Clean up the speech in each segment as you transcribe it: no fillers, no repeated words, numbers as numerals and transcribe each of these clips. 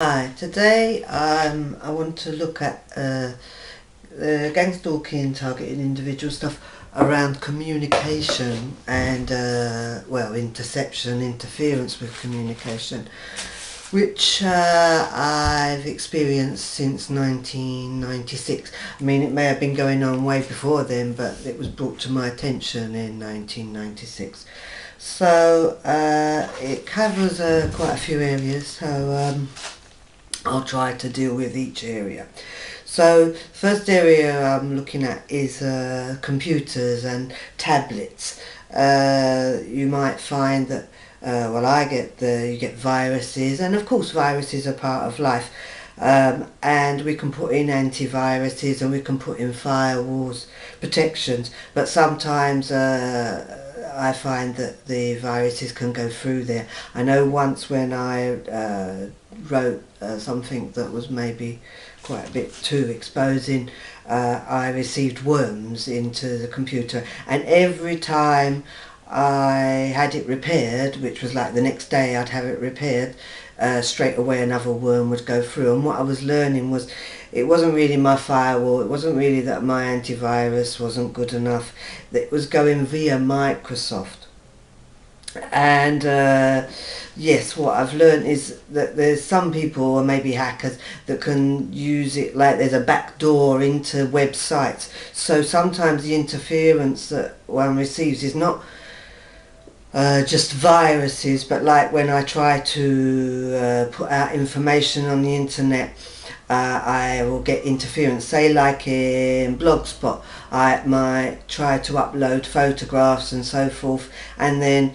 Hi, today I want to look at gang stalking, targeting individual stuff around communication and, well, interception, interference with communication, which I've experienced since 1996. I mean, it may have been going on way before then, but it was brought to my attention in 1996. So it covers quite a few areas, so I'll try to deal with each area. So first area I'm looking at is computers and tablets. You might find that you get viruses, and of course viruses are part of life, and we can put in antiviruses and we can put in firewalls, protections, but sometimes I find that the viruses can go through there. I know once when I wrote something that was maybe quite a bit too exposing, I received worms into the computer, and every time I had it repaired, which was like the next day I'd have it repaired, straight away another worm would go through. And what I was learning was it wasn't really my firewall, it wasn't really that my antivirus wasn't good enough, it was going via Microsoft. And yes, what I've learned is that there's some people, or maybe hackers, that can use it like there's a back door into websites. So sometimes the interference that one receives is not just viruses, but like when I try to put out information on the internet, I will get interference. Say like in Blogspot, I might try to upload photographs and so forth, and then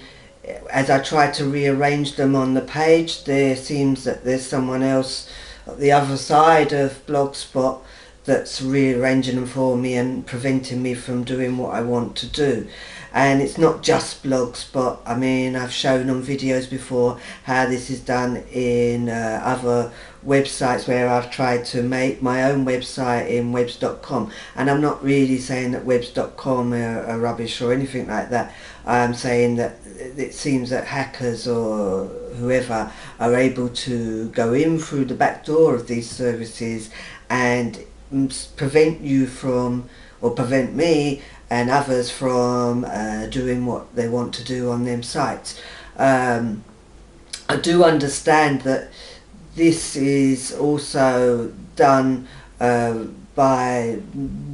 as I try to rearrange them on the page, there seems that there's someone else at the other side of Blogspot that's rearranging them for me and preventing me from doing what I want to do. And it's not just Blogspot. I mean, I've shown on videos before how this is done in other websites where I've tried to make my own website in webs.com, and I'm not really saying that webs.com are rubbish or anything like that. I'm saying that it seems that hackers or whoever are able to go in through the back door of these services and prevent you from, or prevent me and others from doing what they want to do on them sites. I do understand that this is also done by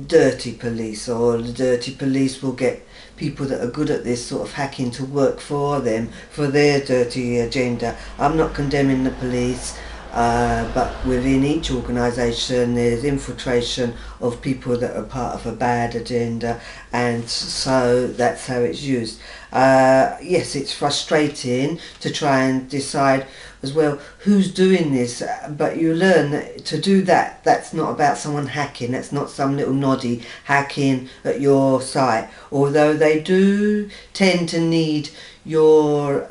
dirty police, or the dirty police will get people that are good at this sort of hacking to work for them for their dirty agenda. I'm not condemning the police, but within each organisation there's infiltration of people that are part of a bad agenda, and so that's how it's used. Yes, it's frustrating to try and decide as well who's doing this, but you learn that to do that, that's not about someone hacking, that's not some little noddy hacking at your site, although they do tend to need your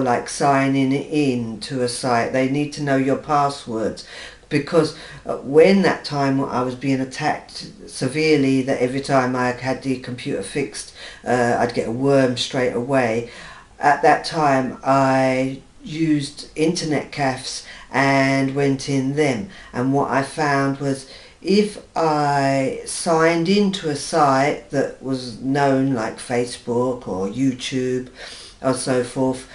like signing in to a site. They need to know your passwords, because when that time I was being attacked severely, that every time I had the computer fixed I'd get a worm straight away. At that time I used internet cafes and went in them, and what I found was if I signed into a site that was known like Facebook or YouTube or so forth,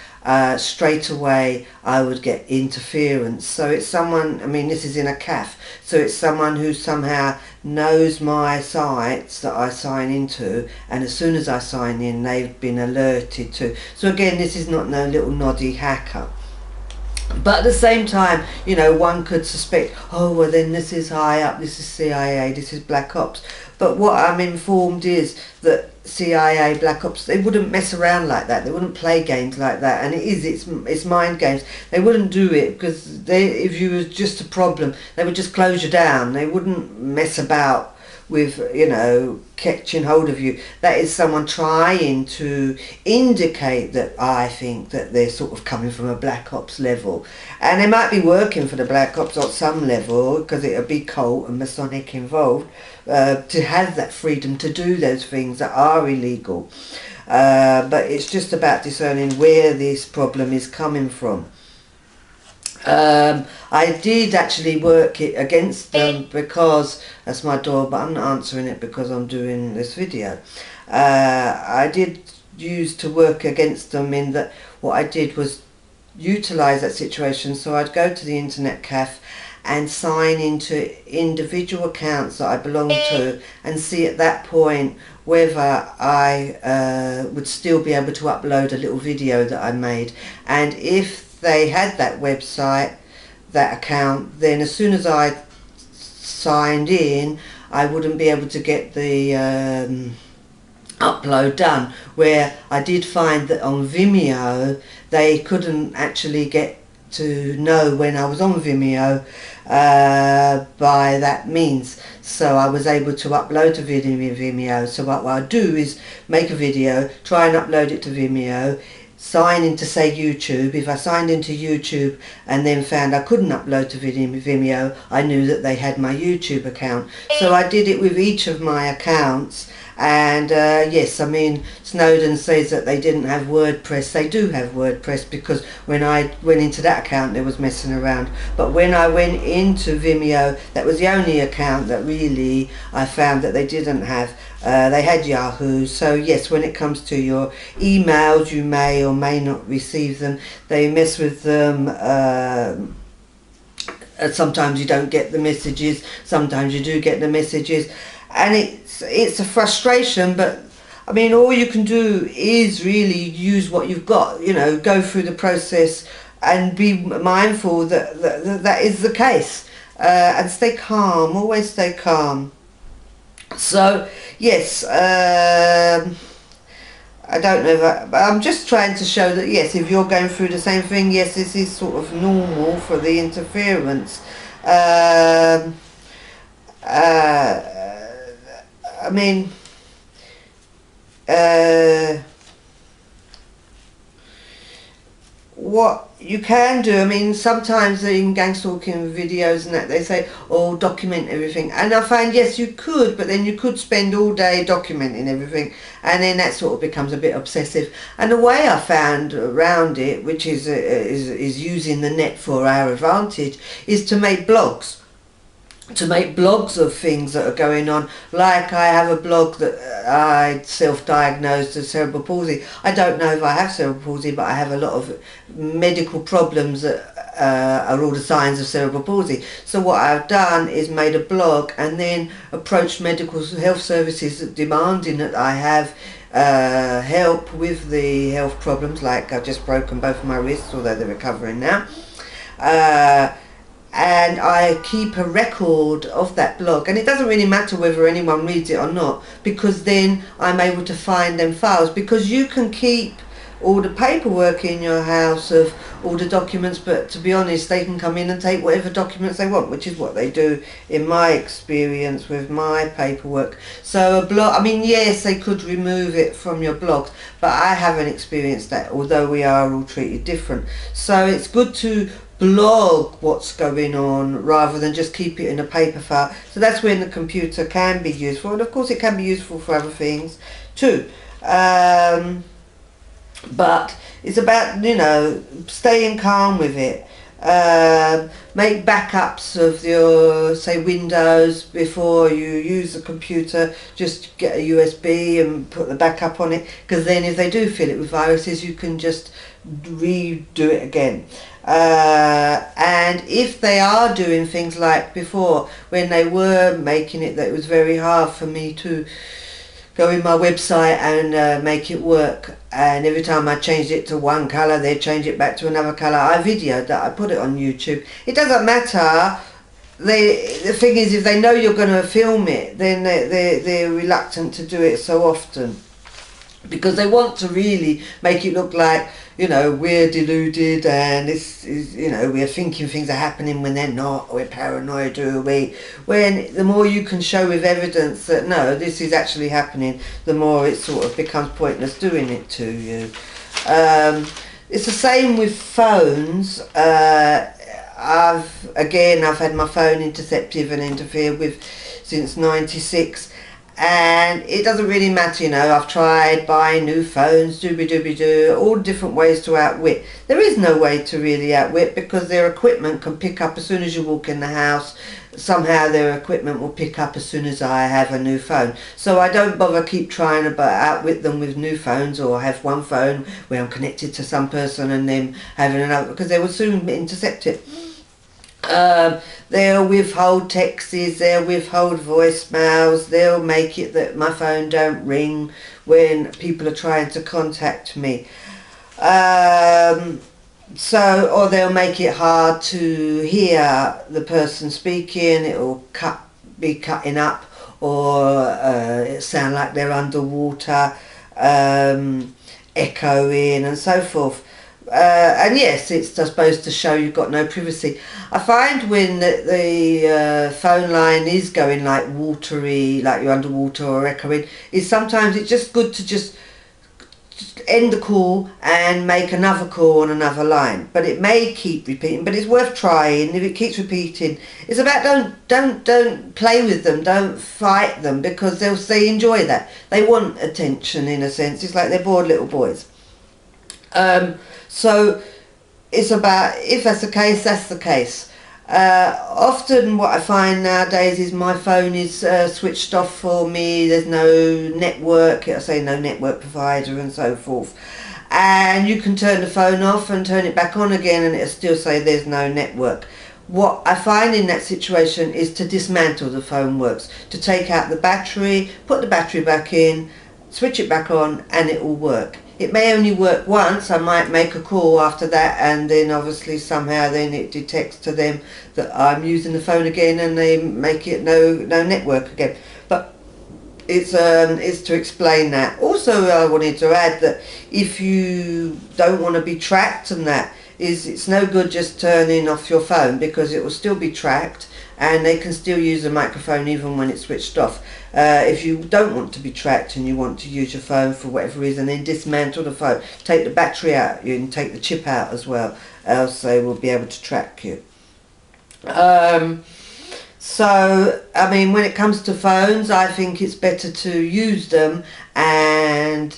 straight away I would get interference. So it's someone, I mean this is in a cafe, so it's someone who somehow knows my sites that I sign into, and as soon as I sign in they've been alerted to. So again, this is not no little noddy hacker. But at the same time, you know, one could suspect, oh well then this is high up, this is CIA, this is Black Ops. But what I'm informed is that CIA, Black Ops, they wouldn't mess around like that, they wouldn't play games like that, and it's mind games. They wouldn't do it because if you was just a problem, they would just close you down. They wouldn't mess about with, you know, catching hold of you. That is someone trying to indicate that I think that they're sort of coming from a Black Ops level, and they might be working for the Black Ops at some level, because it'll be cult and Masonic involved, to have that freedom to do those things that are illegal. But it's just about discerning where this problem is coming from. I did actually work it against them because that's my door, but I'm not answering it because I'm doing this video. I did use to work against them in that what I did was utilise that situation. So I'd go to the internet cafe and sign into individual accounts that I belong to and see at that point whether I would still be able to upload a little video that I made. And if they had that website, that account, then as soon as I signed in, I wouldn't be able to get the upload done. Where I did find that on Vimeo they couldn't actually get to know when I was on Vimeo by that means, so I was able to upload to Vimeo. So what I do is make a video, try and upload it to Vimeo, sign into say YouTube. If I signed into YouTube and then found I couldn't upload to Vimeo, I knew that they had my YouTube account. So I did it with each of my accounts. And yes, I mean, Snowden says that they didn't have WordPress. They do have WordPress, because when I went into that account there was messing around. But when I went into Vimeo, that was the only account that really I found that they didn't have. They had Yahoo. So yes, when it comes to your emails, you may or may not receive them. They mess with them. Sometimes you don't get the messages, sometimes you do get the messages, and it's a frustration. But I mean, all you can do is really use what you've got, you know, go through the process and be mindful that that is the case, and stay calm, always stay calm. So yes, I don't know, but I'm just trying to show that yes, if you're going through the same thing, yes, this is sort of normal for the interference. I mean, what you can do, I mean, sometimes in gang stalking videos and that, they say, oh, document everything, and I find yes, you could, but then you could spend all day documenting everything, and then that sort of becomes a bit obsessive. And the way I found around it, which is using the net for our advantage, is to make blogs. To make blogs of things that are going on. Like I have a blog that I self-diagnosed as cerebral palsy. I don't know if I have cerebral palsy, but I have a lot of medical problems that are all the signs of cerebral palsy. So what I've done is made a blog and then approached medical health services demanding that I have help with the health problems. Like I've just broken both of my wrists, although they're recovering now. And I keep a record of that blog, and it doesn't really matter whether anyone reads it or not, because then I'm able to find them files, because you can keep all the paperwork in your house of all the documents, but to be honest, they can come in and take whatever documents they want, which is what they do in my experience with my paperwork. So a blog, I mean, yes, they could remove it from your blogs, but I haven't experienced that, although we are all treated different. So it's good to blog what's going on rather than just keep it in a paper file. So that's when the computer can be useful, and of course it can be useful for other things too. But it's about, you know, staying calm with it. Make backups of your, say, Windows before you use the computer. Just get a USB and put the backup on it, because then if they do fill it with viruses, you can just redo it again. And if they are doing things like before, when they were making it, that it was very hard for me to go in my website and make it work, and every time I changed it to one colour, they'd change it back to another colour. I videoed that, I put it on YouTube. It doesn't matter. The thing is, if they know you're going to film it, then they're reluctant to do it so often, because they want to really make it look like, you know, we're deluded and this is, you know, we're thinking things are happening when they're not, we're paranoid, do we? When the more you can show with evidence that no, this is actually happening, the more it sort of becomes pointless doing it to you. It's the same with phones. I've had my phone intercepted and interfered with since '96. and it doesn't really matter, you know. I've tried buying new phones, doobie-doobie-doo, all different ways to outwit. There is no way to really outwit, because their equipment can pick up as soon as you walk in the house. Somehow their equipment will pick up as soon as I have a new phone. So I don't bother keep trying to outwit them with new phones, or have one phone where I'm connected to some person and then having another, because they will soon intercept it. They'll withhold texts, they'll withhold voicemails, they'll make it that my phone don't ring when people are trying to contact me. Or they'll make it hard to hear the person speaking. It will be cutting up, or it sound like they're underwater, echoing and so forth. And yes, it's supposed to show you've got no privacy. I find when the phone line is going like watery, like you're underwater or echoing, is sometimes it's just good to just end the call and make another call on another line. But it may keep repeating, but it's worth trying. If it keeps repeating, it's about don't play with them, don't fight them, because they enjoy that. They want attention, in a sense. It's like they're bored little boys. So it's about, if that's the case, that's the case. Often what I find nowadays is my phone is switched off for me. There's no network, it'll say no network provider and so forth. And you can turn the phone off and turn it back on again, and it'll still say there's no network. What I find in that situation is to dismantle the phone works, to take out the battery, put the battery back in, switch it back on, and it will work. It may only work once. I might make a call after that, and then obviously somehow then it detects to them that I'm using the phone again, and they make it no network again. But it's to explain that. Also, I wanted to add that if you don't want to be tracked, and that is, it's no good just turning off your phone, because it will still be tracked, and they can still use the microphone even when it's switched off. If you don't want to be tracked and you want to use your phone for whatever reason, then dismantle the phone. Take the battery out, you can take the chip out as well, else they will be able to track you. So, I mean, when it comes to phones, I think it's better to use them, and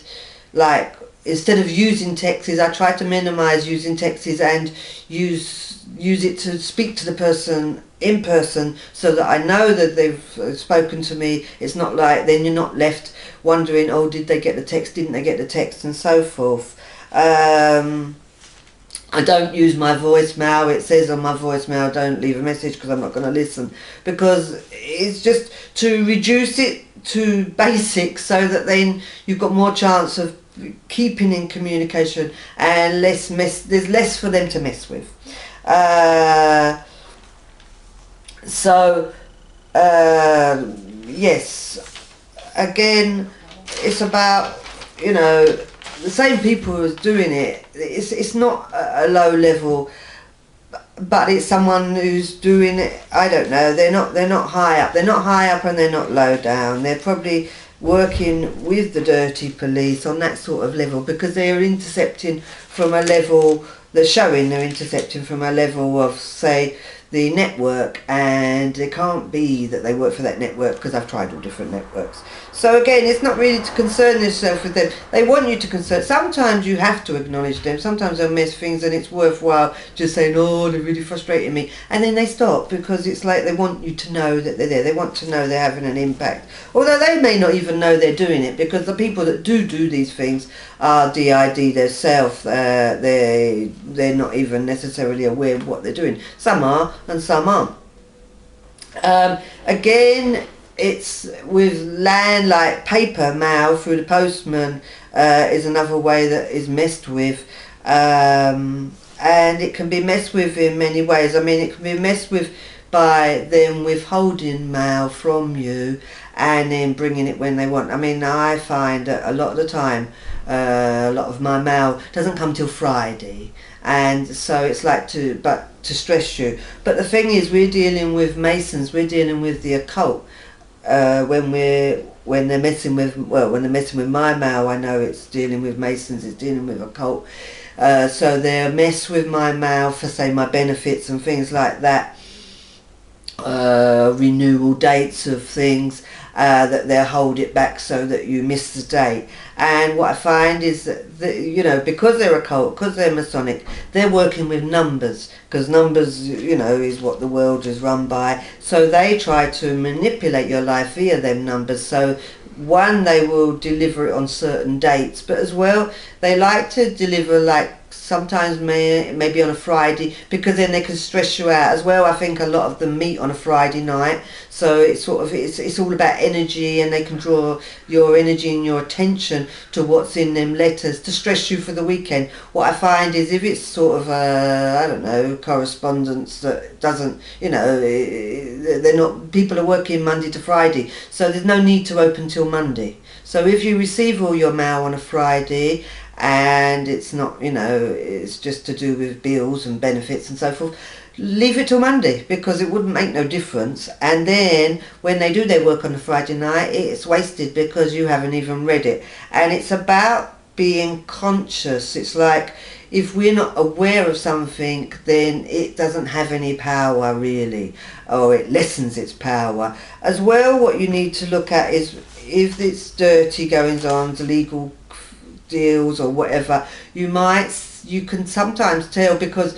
like, instead of using texts, I try to minimise using texts and use it to speak to the person in person, so that I know that they've spoken to me. It's not like then you're not left wondering, oh, did they get the text, didn't they get the text, and so forth. I don't use my voicemail. It says on my voicemail, don't leave a message, because I'm not going to listen, because it's just to reduce it to basics, so that then you've got more chance of keeping in communication, and there's less for them to mess with. Yes, again, it's about, you know, the same people who's doing it. It's not a low level, but it's someone who's doing it. I don't know. They're not high up. They're not high up, and they're not low down. They're probably working with the dirty police on that sort of level, because they are intercepting from a level. They're showing they're intercepting from a level of, say, the network, and it can't be that they work for that network, because I've tried all different networks. So again, it's not really to concern yourself with them. They want you to concern. Sometimes you have to acknowledge them. Sometimes they'll mess things, and it's worthwhile just saying, oh, they're really frustrating me, and then they stop, because it's like they want you to know that they're there. They want to know they're having an impact, although they may not even know they're doing it, because the people that do these things are DID themselves. They're not even necessarily aware of what they're doing. Some are, and some aren't. Again, it's with land, like paper mail through the postman is another way that is messed with, and it can be messed with in many ways. I mean, it can be messed with by them withholding mail from you and then bringing it when they want. I mean, I find that a lot of the time, a lot of my mail doesn't come till Friday, and so it's like to stress you. But the thing is, we're dealing with Masons, we're dealing with the occult. When they're messing with my mail, I know it's dealing with Masons, it's dealing with occult. So they'll mess with my mail for, say, my benefits and things like that. renewal dates of things, that they'll hold it back so that you miss the date. And what I find is that, you know, because they're occult, because they're Masonic, they're working with numbers, because numbers, you know, is what the world is run by. So they try to manipulate your life via them numbers. So one, they will deliver it on certain dates, but as well, they like to deliver, like, sometimes maybe on a Friday, because then they can stress you out as well. I think a lot of them meet on a Friday night, so it's sort of, it's all about energy, and they can draw your energy and your attention to what's in them letters to stress you for the weekend. What I find is, if it's sort of I don't know, correspondence that doesn't, you know, they're not, people are working Monday to Friday, so there's no need to open till Monday. So if you receive all your mail on a Friday, and it's not, you know, it's just to do with bills and benefits and so forth, leave it till Monday, because it wouldn't make no difference. And then when they do their work on a Friday night, it's wasted because you haven't even read it. And it's about being conscious. It's like, if we're not aware of something, then it doesn't have any power really, or it lessens its power. As well, what you need to look at is, if it's dirty goings on, illegal deals or whatever, you can sometimes tell, because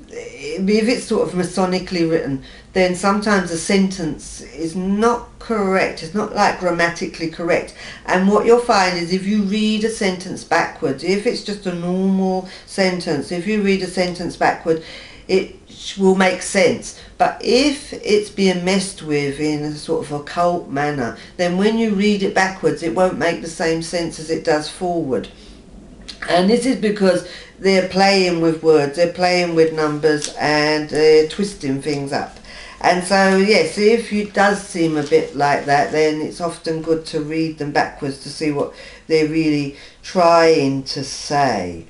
if it's sort of Masonically written, then sometimes the sentence is not correct, it's not like grammatically correct. And what you'll find is, if you read a sentence backwards, if it's just a normal sentence, if you read a sentence backward, it will make sense. But if it's being messed with in a sort of occult manner, then when you read it backwards, it won't make the same sense as it does forward. And this is because they're playing with words, they're playing with numbers, and they're twisting things up. And so, yes, if it does seem a bit like that, then it's often good to read them backwards to see what they're really trying to say.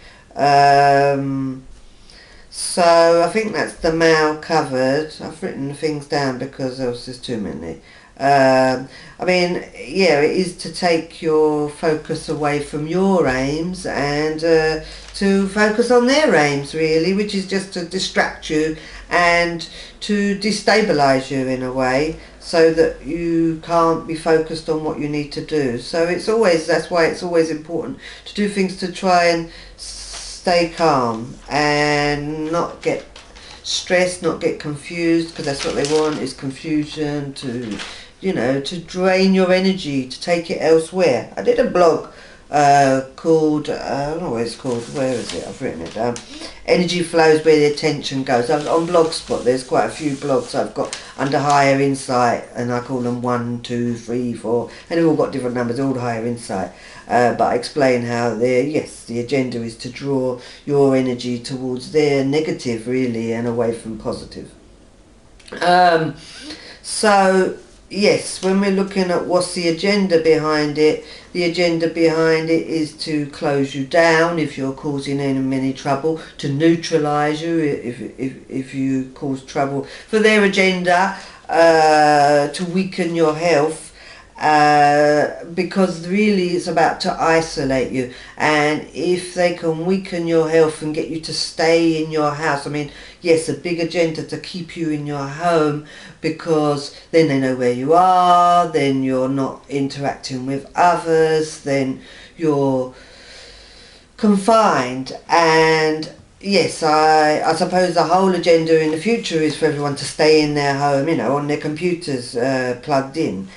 So I think that's the mail covered. I've written things down because there was just too many. I mean, yeah, it is to take your focus away from your aims, and to focus on their aims, really, which is just to distract you and to destabilise you in a way, so that you can't be focused on what you need to do. So it's always, that's why it's always important to do things to try and stay calm and not get stressed, not get confused, because that's what they want, is confusion, to, you know, to drain your energy, to take it elsewhere. I did a blog called, I don't know what it's called, where is it, I've written it down, Energy Flows Where the Attention Goes. I was on Blogspot, there's quite a few blogs I've got under Higher Insight, and I call them 1, 2, 3, 4, and they've all got different numbers, all Higher Insight. But I explain how yes, the agenda is to draw your energy towards their negative, really, and away from positive. So yes, when we're looking at what's the agenda behind it, the agenda behind it is to close you down if you're causing any trouble, to neutralize you if you cause trouble, for their agenda, to weaken your health, because really it's about to isolate you. And if they can weaken your health and get you to stay in your house, I mean, yes, a big agenda to keep you in your home, because then they know where you are, then you're not interacting with others, then you're confined. And yes, I suppose the whole agenda in the future is for everyone to stay in their home, you know, on their computers, plugged in,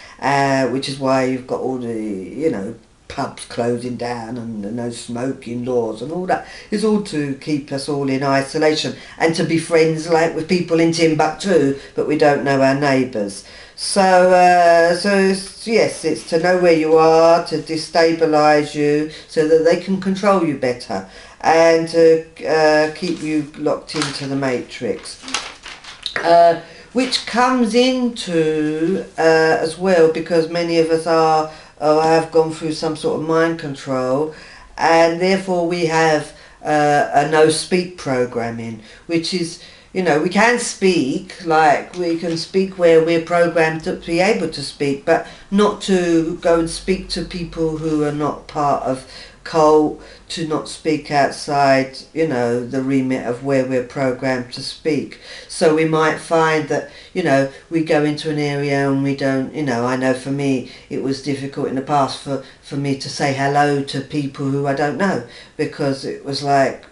which is why you've got all the, you know, pubs closing down and no smoking laws and all that. It's all to keep us all in isolation and to be friends, like with people in Timbuktu, but we don't know our neighbours. So yes, it's to know where you are, to destabilise you so that they can control you better, and to keep you locked into the matrix. Which comes into as well, because many of us have gone through some sort of mind control, and therefore we have a no-speak programming, which is, you know, we can speak, like we can speak where we're programmed to be able to speak, but not to go and speak to people who are not part of cult, to not speak outside, you know, the remit of where we're programmed to speak. So we might find that, you know, we go into an area and we don't, you know, I know for me it was difficult in the past for me to say hello to people who I don't know, because it was like,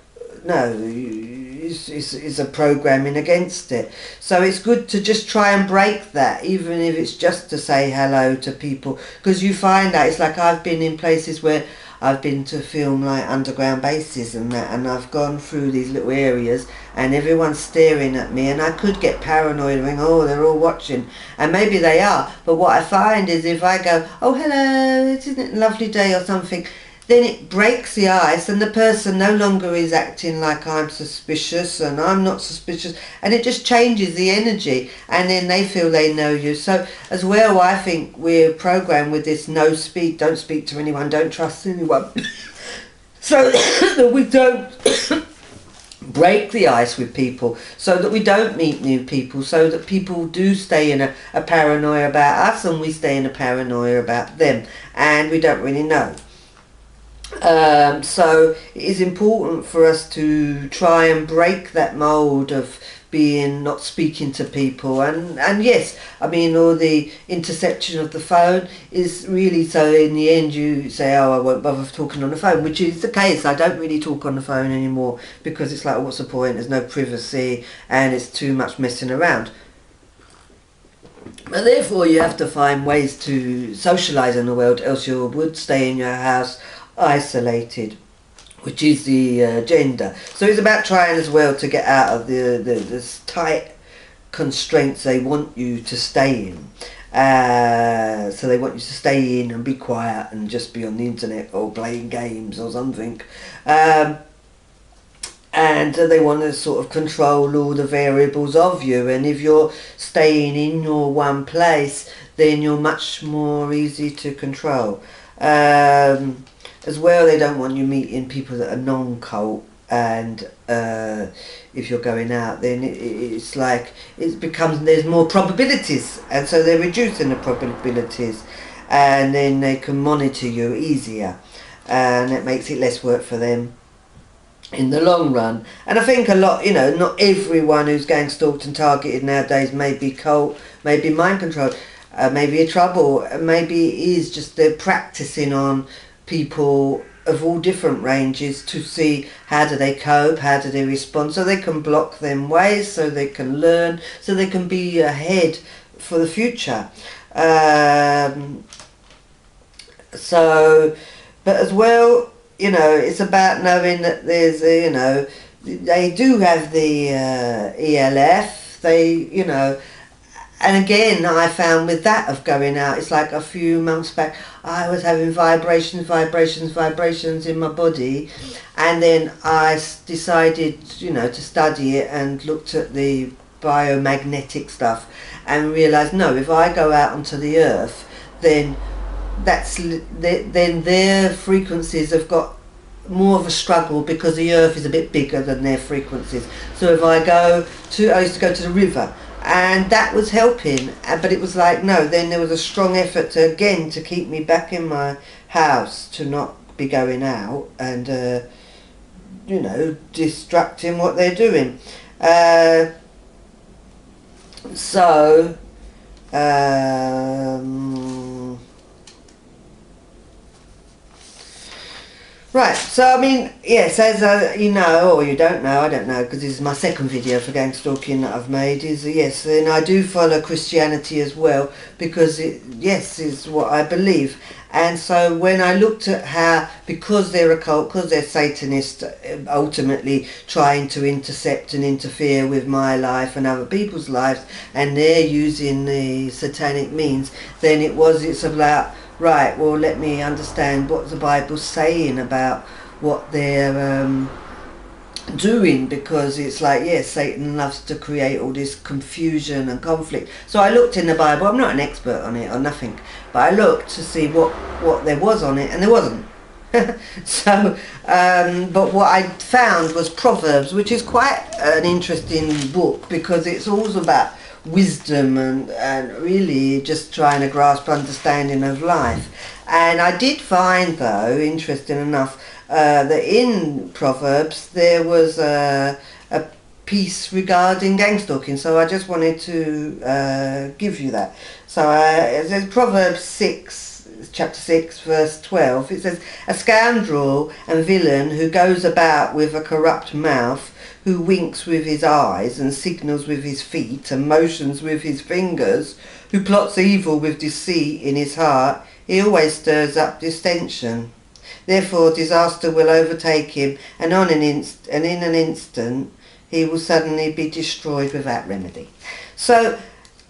no, it's a programming against it. So it's good to just try and break that, even if it's just to say hello to people, because you find that it's like, I've been in places where I've been to film like underground bases and that, and I've gone through these little areas and everyone's staring at me, and I could get paranoid and think, oh, they're all watching, and maybe they are, but what I find is if I go, oh hello, isn't it a lovely day or something, then it breaks the ice and the person no longer is acting like I'm suspicious and I'm not suspicious, and it just changes the energy, and then they feel they know you. So as well, I think we're programmed with this no speak, don't speak to anyone, don't trust anyone, so that we don't break the ice with people, so that we don't meet new people, so that people do stay in a paranoia about us and we stay in a paranoia about them, and we don't really know. So it is important for us to try and break that mould of being not speaking to people, and yes, I mean, all the interception of the phone is really, so in the end you say, oh, I won't bother talking on the phone, which is the case. I don't really talk on the phone anymore, because it's like, oh, what's the point, there's no privacy and it's too much messing around. But therefore you have to find ways to socialise in the world, else you would stay in your house isolated, which is the agenda. So it's about trying as well to get out of the tight constraints they want you to stay in. So they want you to stay in and be quiet and just be on the internet or playing games or something. And they want to sort of control all the variables of you, and if you're staying in your one place, then you're much more easy to control. As well, they don't want you meeting people that are non-cult, and if you're going out, then it's like, it becomes, there's more probabilities, and so they're reducing the probabilities, and then they can monitor you easier, and it makes it less work for them in the long run. And I think a lot, you know, not everyone who's gang stalked and targeted nowadays may be cult, may be mind controlled, maybe a trouble, maybe it is just they're practicing on people of all different ranges to see how do they cope, how do they respond, so they can block them ways, so they can learn, so they can be ahead for the future. So, but as well, you know, it's about knowing that there's a, you know, they do have the ELF, they, you know, and again, I found with that of going out, it's like a few months back, I was having vibrations in my body, and then I decided, you know, to study it and looked at the biomagnetic stuff and realised, no, if I go out onto the earth, then then their frequencies have got more of a struggle, because the earth is a bit bigger than their frequencies. So if I used to go to the river, and that was helping, but it was like, no, then there was a strong effort to, again, to keep me back in my house, to not be going out and you know, distracting what they're doing. Right, so I mean, yes, as you know, or you don't know, I don't know, because this is my second video for gang stalking that I've made, is yes, and I do follow Christianity as well, because it, yes, is what I believe. And so when I looked at how, because they're a cult, because they're Satanist, ultimately trying to intercept and interfere with my life and other people's lives, and they're using the satanic means, then it's about, right, well, let me understand what the Bible's saying about what they're doing, because it's like, yes, Satan loves to create all this confusion and conflict. So I looked in the Bible. I'm not an expert on it or nothing, but I looked to see what there was on it, and there wasn't. So, but what I found was Proverbs, which is quite an interesting book because it's all about wisdom and really just trying to grasp understanding of life. And I did find, though, interesting enough, that in Proverbs there was a piece regarding gang stalking, so I just wanted to give you that. So it says Proverbs 6, chapter 6, verse 12. It says, "A scoundrel and villain who goes about with a corrupt mouth, who winks with his eyes and signals with his feet and motions with his fingers, who plots evil with deceit in his heart, he always stirs up dissension. Therefore disaster will overtake him, and in an instant he will suddenly be destroyed without remedy." So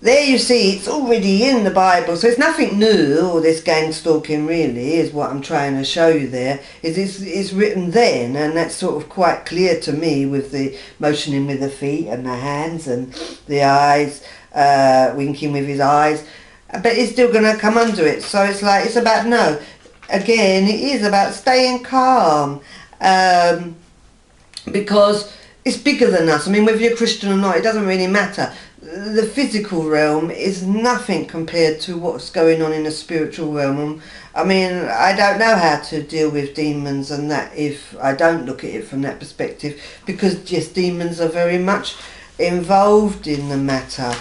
there you see, it's already in the Bible, so it's nothing new. All this gang stalking really is what I'm trying to show you there. It's written then, and that's sort of quite clear to me with the motioning with the feet and the hands and the eyes, winking with his eyes. But it's still going to come under it. So it's like, it's about, no, again, it is about staying calm, because it's bigger than us. I mean, whether you're Christian or not, it doesn't really matter. The physical realm is nothing compared to what's going on in the spiritual realm. I mean, I don't know how to deal with demons and that if I don't look at it from that perspective, because yes, demons are very much involved in the matter.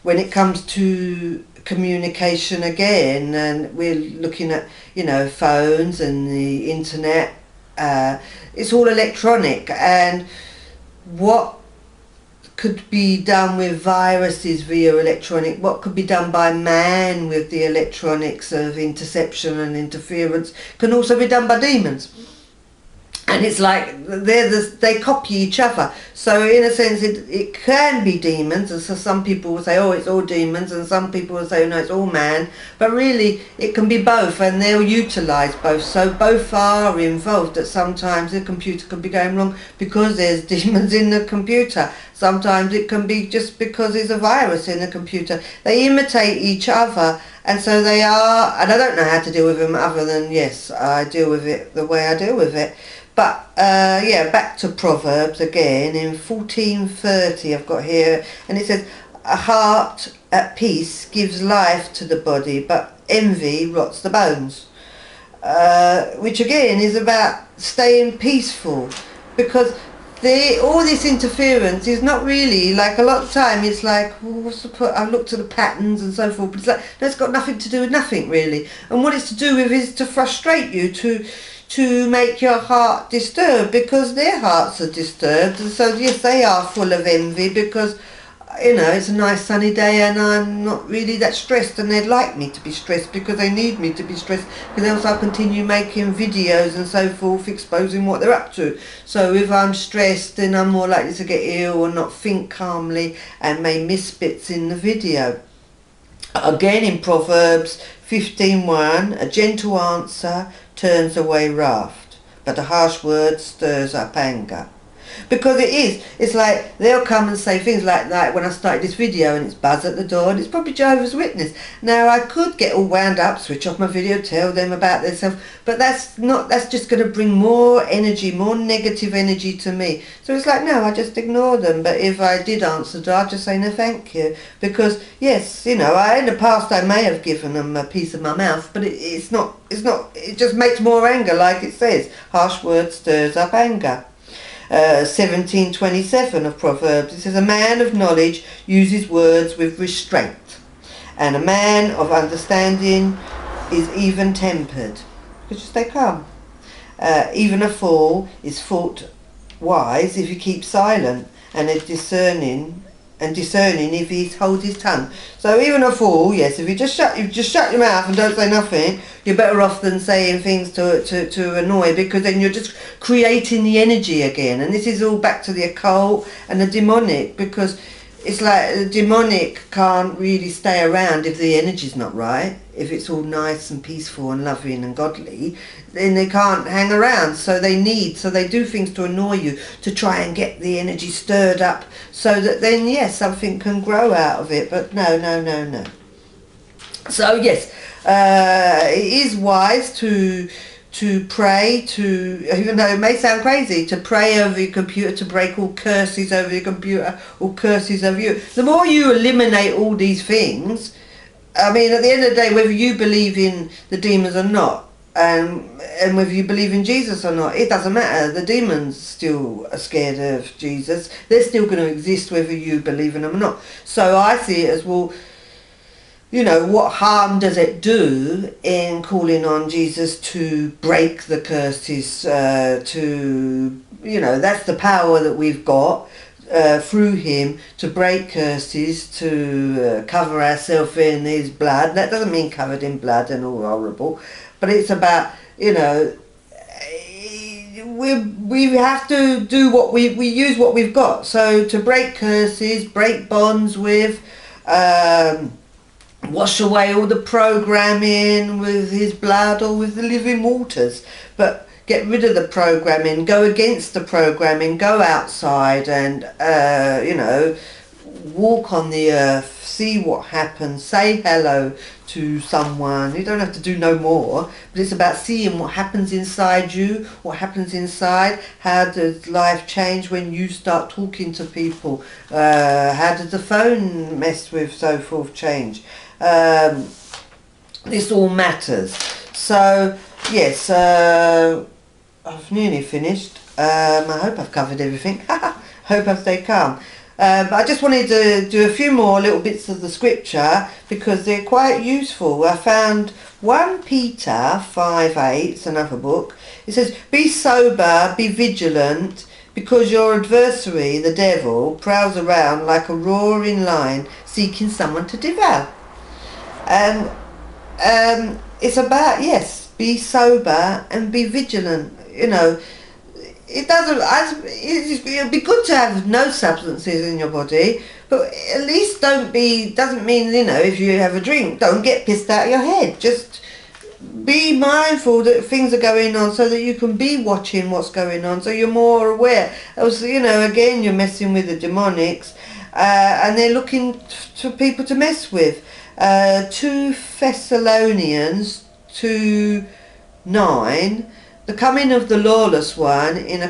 When it comes to communication again, and we're looking at, you know, phones and the internet, it's all electronic, and what could be done with viruses via electronic, what could be done by man with the electronics of interception and interference can also be done by demons. And it's like they copy each other. So in a sense it can be demons, and so some people will say, oh, it's all demons, and some people will say, oh, no, it's all man. But really it can be both, and they'll utilise both. So both are involved. That sometimes the computer can be going wrong because there's demons in the computer. Sometimes it can be just because there's a virus in the computer. They imitate each other, and so they are, and I don't know how to deal with them other than, yes, I deal with it the way I deal with it. But yeah, back to Proverbs again in 14:30 I've got here, and it says, "A heart at peace gives life to the body, but envy rots the bones." Which again is about staying peaceful, because all this interference is not really, like, a lot of time it's like, well, what's the point? I looked at the patterns and so forth, but it's like, that's got nothing to do with nothing really. And what it's to do with is to frustrate you, to make your heart disturbed, because their hearts are disturbed. And so yes, they are full of envy because, you know, it's a nice sunny day and I'm not really that stressed, and they'd like me to be stressed because they need me to be stressed, because else I'll continue making videos and so forth exposing what they're up to. So if I'm stressed, then I'm more likely to get ill or not think calmly and may miss bits in the video. Again in Proverbs 15:1, "A gentle answer turns away wrath, but a harsh word stirs up anger." Because it's like they'll come and say things like that when I started this video, and it's buzz at the door, and it's probably Jehovah's Witness. Now I could get all wound up, switch off my video, tell them about themselves, but that's just going to bring more energy, more negative energy to me. So it's like, no, I just ignore them. But if I did answer, I'd just say no thank you, because yes, you know, in the past I may have given them a piece of my mouth, but it just makes more anger, like it says, harsh word stirs up anger. 17:27 of Proverbs, it says, "A man of knowledge uses words with restraint, and a man of understanding is even-tempered." Because you stay calm. Even a fool is thought wise if he keeps silent, and is discerning if he holds his tongue. So even a fool, yes, if you just shut your mouth and don't say nothing, you're better off than saying things to annoy, because then you're just creating the energy again. And this is all back to the occult and the demonic, because it's like the demonic can't really stay around if the energy's not right. If it's all nice and peaceful and loving and godly, then they can't hang around. So they do things to annoy you, to try and get the energy stirred up, so that then, yes, something can grow out of it. But no. So yes, it is wise to pray, to, even though it may sound crazy, to pray over your computer, to break all curses over your computer, all curses over you. The more you eliminate all these things, I mean, at the end of the day, whether you believe in the demons or not, and whether you believe in Jesus or not, it doesn't matter. The demons still are scared of Jesus. They're still going to exist whether you believe in them or not. So I see it as, well, you know, what harm does it do in calling on Jesus to break the curses, to, you know, that's the power that we've got through him, to break curses, to cover ourselves in his blood. That doesn't mean covered in blood and all horrible, but it's about, you know, we have to do what we use what we've got. So to break curses, break bonds with, wash away all the programming with his blood or with the living waters. But get rid of the programming, go against the programming, go outside and, you know, walk on the earth, see what happens, say hello to someone. You don't have to do no more, but it's about seeing what happens inside you, what happens inside, how does life change when you start talking to people, how does the phone mess with, so forth, change. This all matters. So yes, I've nearly finished. I hope I've covered everything. Hope I've stayed calm. But I just wanted to do a few more little bits of the scripture because they're quite useful. I found 1 Peter 5:8, it's another book. It says, "Be sober, be vigilant, because your adversary, the devil, prowls around like a roaring lion seeking someone to devour." And it's about, yes, be sober and be vigilant. You know, it would be good to have no substances in your body, but at least doesn't mean, you know, if you have a drink, don't get pissed out of your head. Just be mindful that things are going on so that you can be watching what's going on, so you're more aware. Else, you know, again, you're messing with the demonics, and they're looking for people to mess with. 2 Thessalonians 2:9, "The coming of the lawless one is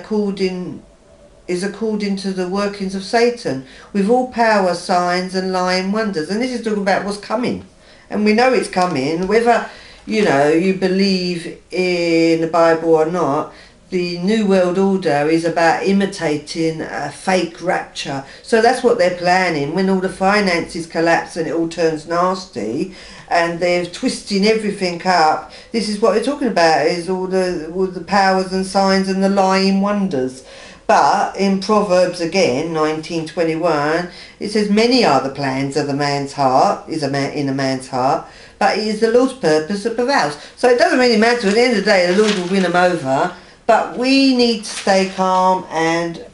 according to the workings of Satan, with all power, signs and lying wonders." And this is talking about what's coming. And we know it's coming, whether, you know, you believe in the Bible or not. The New World Order is about imitating a fake rapture. So that's what they're planning. When all the finances collapse and it all turns nasty and they're twisting everything up, this is what they're talking about, is all the powers and signs and the lying wonders. But in Proverbs again, 19:21, it says, "Many are the plans of the man's heart, in a man's heart, but it is the Lord's purpose that prevails." So it doesn't really matter. At the end of the day, the Lord will win them over. But we need to stay calm and,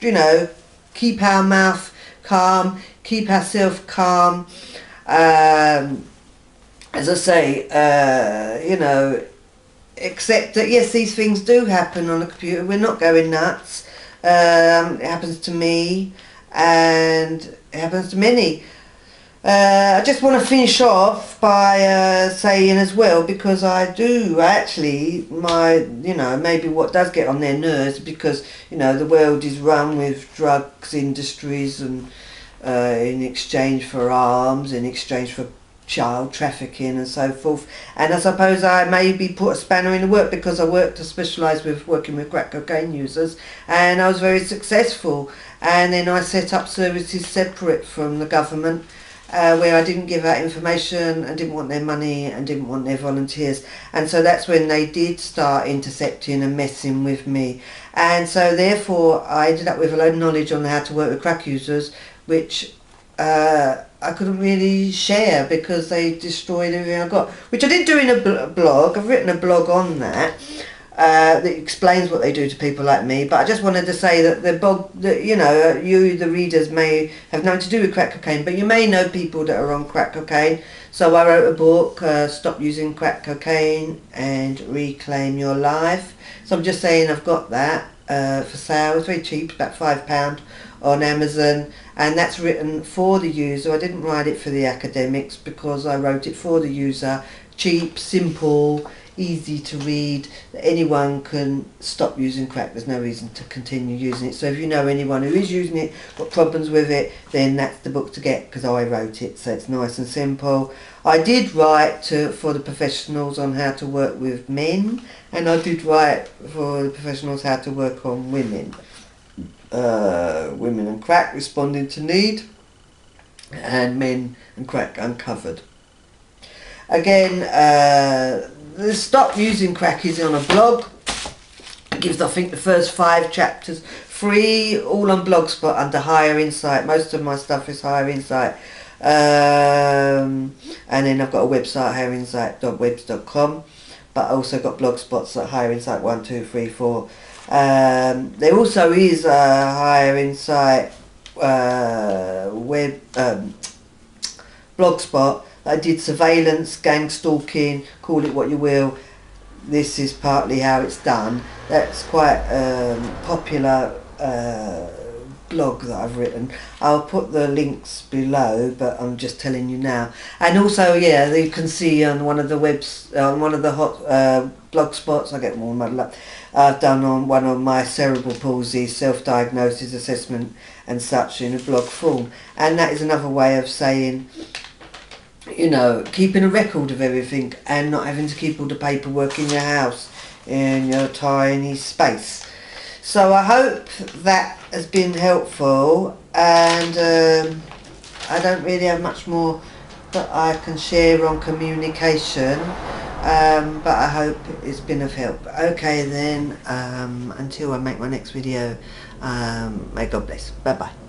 you know, keep our mouth calm, keep ourselves calm. As I say, you know, accept that, yes, these things do happen on a computer. We're not going nuts. It happens to me and it happens to many. I just want to finish off by saying as well, because I do actually, you know, maybe what does get on their nerves, because, you know, the world is run with drugs industries and in exchange for arms, in exchange for child trafficking and so forth. And I suppose I maybe put a spanner in the work, because I specialised with working with crack cocaine users, and I was very successful. And then I set up services separate from the government, where I didn't give out information and didn't want their money and didn't want their volunteers. And so that's when they did start intercepting and messing with me. And so therefore I ended up with a load of knowledge on how to work with crack users, which I couldn't really share because they destroyed everything I got, which I did do in a blog. I've written a blog on that. That explains what they do to people like me. But I just wanted to say that you know, you, the readers, may have nothing to do with crack cocaine, but you may know people that are on crack cocaine. So I wrote a book, Stop Using Crack Cocaine and Reclaim Your Life. So I'm just saying I've got that for sale. It's very cheap, about £5 on Amazon, and that's written for the user. I didn't write it for the academics because I wrote it for the user. Cheap, simple, easy to read. Anyone can stop using crack. There's no reason to continue using it. So if you know anyone who is using it, got problems with it, then that's the book to get, because I wrote it. So it's nice and simple. I did write for the professionals on how to work with men, and I did write for the professionals how to work on women. Women and crack, responding to need, and men and crack uncovered. Again, the Stop Using Crack is on a blog. It gives, I think, the first 5 chapters free, all on Blogspot under Higher Insight. Most of my stuff is Higher Insight. And then I've got a website, higherinsight.webs.com, but I also got blogspots at Higher Insight 1, 2, 3, 4. There also is a Higher Insight web blogspot. I did surveillance, gang stalking, call it what you will. This is partly how it's done. That's quite popular blog that I've written. I'll put the links below, but I'm just telling you now. And also, yeah, you can see on one of the one of the hot blog spots, I get more muddled up, I've done on one of my cerebral palsy self-diagnosis assessment and such in a blog form. And that is another way of saying, you know, keeping a record of everything and not having to keep all the paperwork in your house in your tiny space. So I hope that has been helpful, and I don't really have much more that I can share on communication, but I hope it's been of help. Okay then, until I make my next video, may God bless. Bye bye.